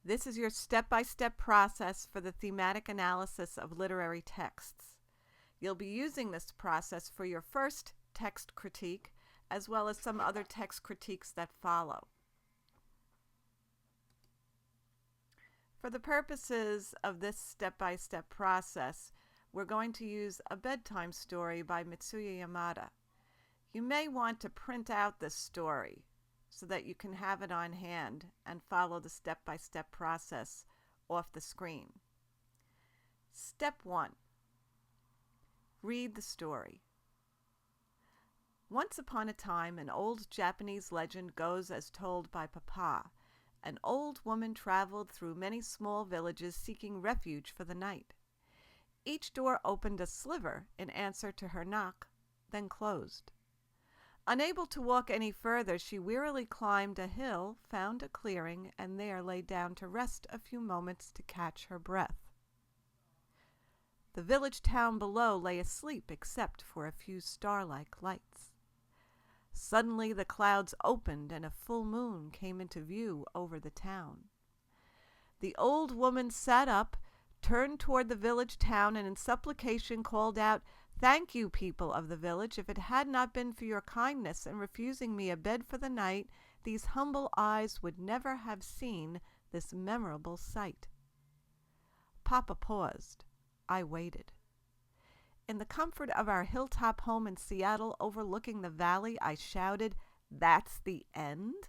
This is your step-by-step process for the thematic analysis of literary texts. You'll be using this process for your first text critique, as well as some other text critiques that follow. For the purposes of this step-by-step process, we're going to use a bedtime story by Mitsuya Yamada. You may want to print out this story so that you can have it on hand and follow the step-by-step process off the screen. Step 1. Read the story. Once upon a time, an old Japanese legend goes as told by Papa. An old woman traveled through many small villages seeking refuge for the night. Each door opened a sliver in answer to her knock, then closed. Unable to walk any further, she wearily climbed a hill, found a clearing, and there lay down to rest a few moments to catch her breath. The village town below lay asleep except for a few star-like lights. Suddenly the clouds opened and a full moon came into view over the town. The old woman sat up, turned toward the village town, and in supplication called out, "Thank you, people of the village. If it had not been for your kindness in refusing me a bed for the night, these humble eyes would never have seen this memorable sight." Papa paused. I waited. In the comfort of our hilltop home in Seattle overlooking the valley, I shouted, "That's the end?"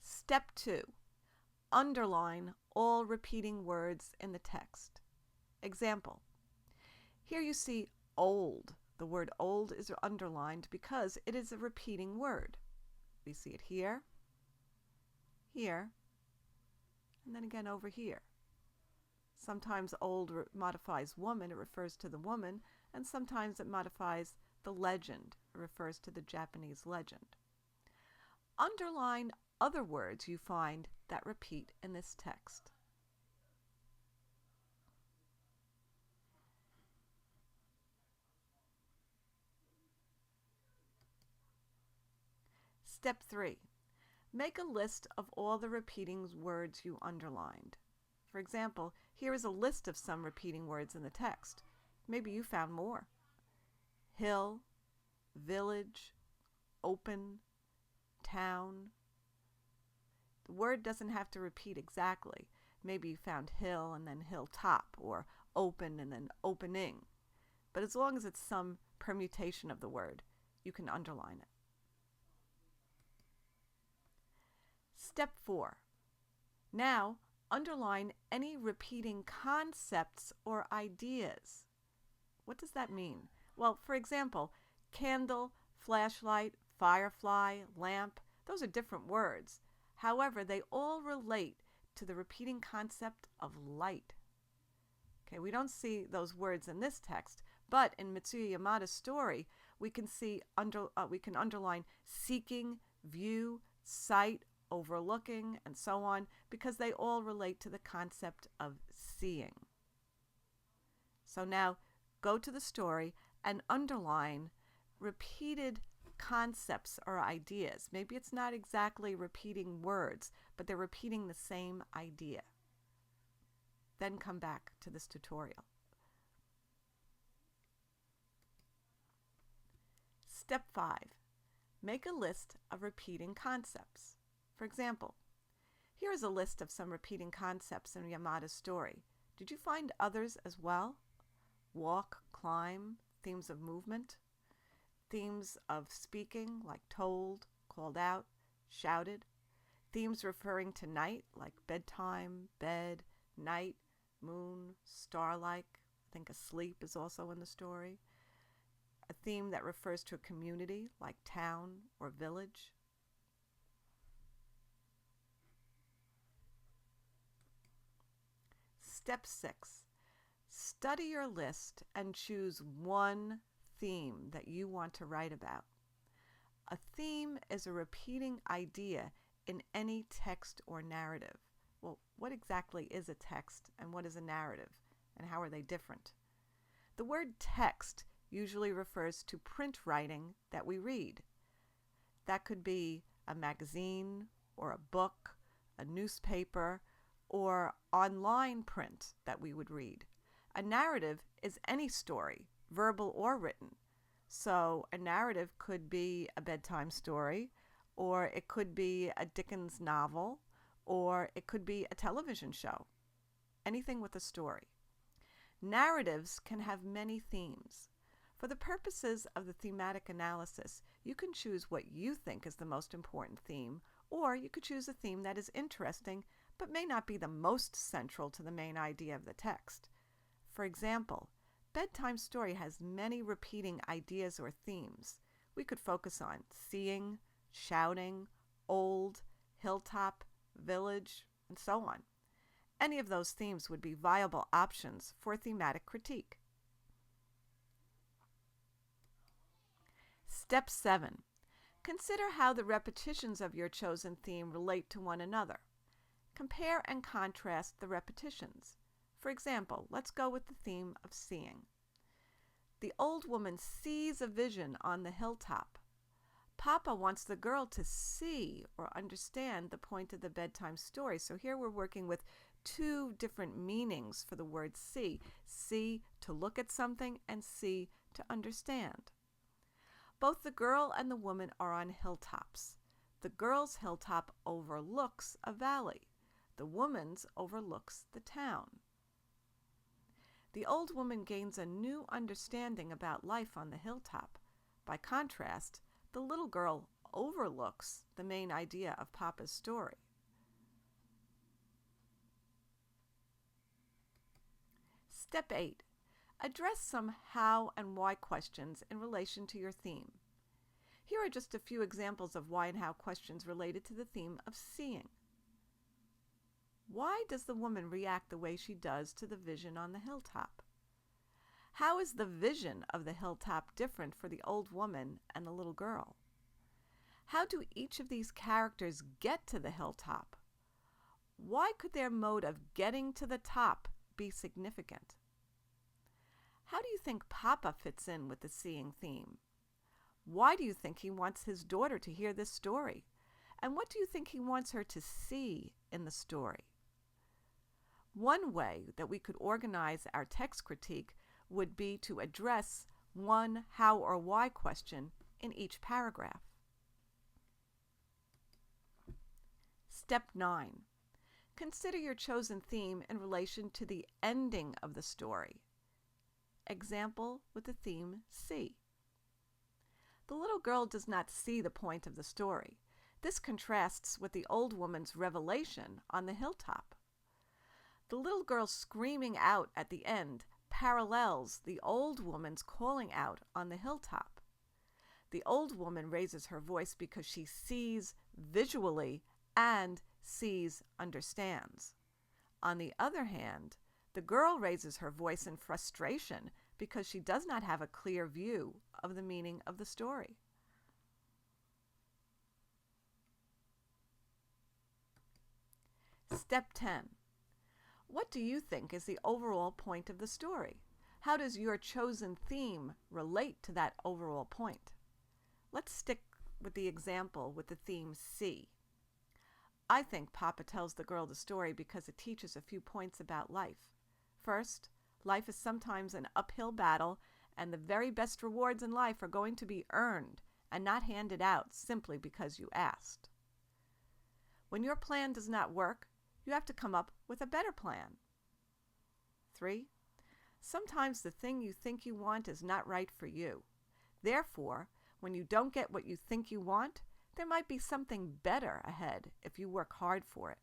Step 2. Underline all repeating words in the text. Example. Here you see old. The word old is underlined because it is a repeating word. We see it here, here, and then again over here. Sometimes old modifies woman, it refers to the woman, and sometimes it modifies the legend, it refers to the Japanese legend. Underline other words you find that repeat in this text. Step 3. Make a list of all the repeating words you underlined. For example, here is a list of some repeating words in the text. Maybe you found more. Hill, village, open, town. The word doesn't have to repeat exactly. Maybe you found hill and then hilltop, or open and then opening. But as long as it's some permutation of the word, you can underline it. Step 4. Now, underline any repeating concepts or ideas. What does that mean? Well, for example, candle, flashlight, firefly, lamp, those are different words. However, they all relate to the repeating concept of light. Okay, we don't see those words in this text, but in Mitsuya Yamada's story, we can underline seeking, view, sight, overlooking, and so on, because they all relate to the concept of seeing. So now go to the story and underline repeated concepts or ideas. Maybe it's not exactly repeating words, but they're repeating the same idea. Then come back to this tutorial. Step 5. Make a list of repeating concepts. For example, here is a list of some repeating concepts in Yamada's story. Did you find others as well? Walk, climb, themes of movement, themes of speaking like told, called out, shouted, themes referring to night like bedtime, bed, night, moon, star-like. I think asleep is also in the story. A theme that refers to a community like town or village. Step 6. Study your list and choose one theme that you want to write about. A theme is a repeating idea in any text or narrative. Well, what exactly is a text and what is a narrative, and how are they different? The word text usually refers to print writing that we read. That could be a magazine or a book, a newspaper, or online print that we would read. A narrative is any story, verbal or written. So a narrative could be a bedtime story, or it could be a Dickens novel, or it could be a television show. Anything with a story. Narratives can have many themes. For the purposes of the thematic analysis, you can choose what you think is the most important theme, or you could choose a theme that is interesting but may not be the most central to the main idea of the text. For example, bedtime story has many repeating ideas or themes. We could focus on seeing, shouting, old, hilltop, village, and so on. Any of those themes would be viable options for thematic critique. Step 7. Consider how the repetitions of your chosen theme relate to one another. Compare and contrast the repetitions. For example, let's go with the theme of seeing. The old woman sees a vision on the hilltop. Papa wants the girl to see or understand the point of the bedtime story. So here we're working with two different meanings for the word see. See to look at something and see to understand. Both the girl and the woman are on hilltops. The girl's hilltop overlooks a valley. The woman's overlooks the town. The old woman gains a new understanding about life on the hilltop. By contrast, the little girl overlooks the main idea of Papa's story. Step 8. Address some how and why questions in relation to your theme. Here are just a few examples of why and how questions related to the theme of seeing. Why does the woman react the way she does to the vision on the hilltop? How is the vision of the hilltop different for the old woman and the little girl? How do each of these characters get to the hilltop? Why could their mode of getting to the top be significant? How do you think Papa fits in with the seeing theme? Why do you think he wants his daughter to hear this story? And what do you think he wants her to see in the story? One way that we could organize our text critique would be to address one how or why question in each paragraph. Step 9. Consider your chosen theme in relation to the ending of the story. Example with the theme see. The little girl does not see the point of the story. This contrasts with the old woman's revelation on the hilltop. The little girl screaming out at the end parallels the old woman's calling out on the hilltop. The old woman raises her voice because she sees visually and sees understands. On the other hand, the girl raises her voice in frustration because she does not have a clear view of the meaning of the story. Step 10. What do you think is the overall point of the story? How does your chosen theme relate to that overall point? Let's stick with the example with the theme see. I think Papa tells the girl the story because it teaches a few points about life. First, life is sometimes an uphill battle, and the very best rewards in life are going to be earned and not handed out simply because you asked. When your plan does not work, you have to come up with a better plan. 3. Sometimes the thing you think you want is not right for you. Therefore, when you don't get what you think you want, there might be something better ahead if you work hard for it.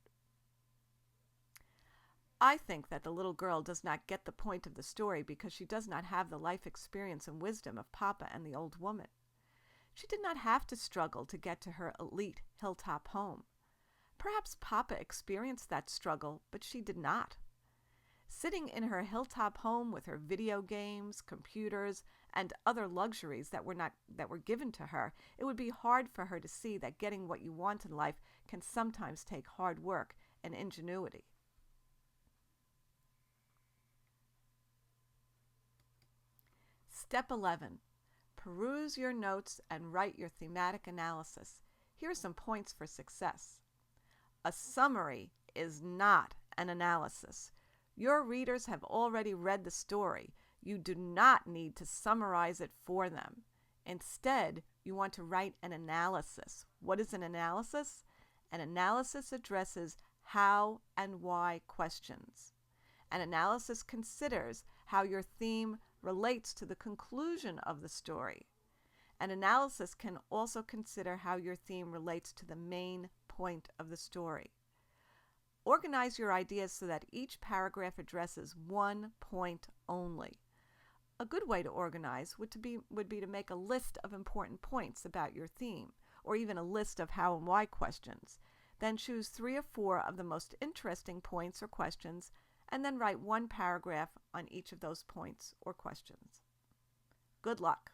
I think that the little girl does not get the point of the story because she does not have the life experience and wisdom of Papa and the old woman. She did not have to struggle to get to her elite hilltop home. Perhaps Papa experienced that struggle, but she did not. Sitting in her hilltop home with her video games, computers, and other luxuries that were given to her, it would be hard for her to see that getting what you want in life can sometimes take hard work and ingenuity. Step 11. Peruse your notes and write your thematic analysis. Here are some points for success. A summary is not an analysis. Your readers have already read the story. You do not need to summarize it for them. Instead, you want to write an analysis. What is an analysis? An analysis addresses how and why questions. An analysis considers how your theme relates to the conclusion of the story. An analysis can also consider how your theme relates to the main point of the story. Organize your ideas so that each paragraph addresses one point only. A good way to organize would be to make a list of important points about your theme, or even a list of how and why questions. Then choose 3 or 4 of the most interesting points or questions, and then write one paragraph on each of those points or questions. Good luck.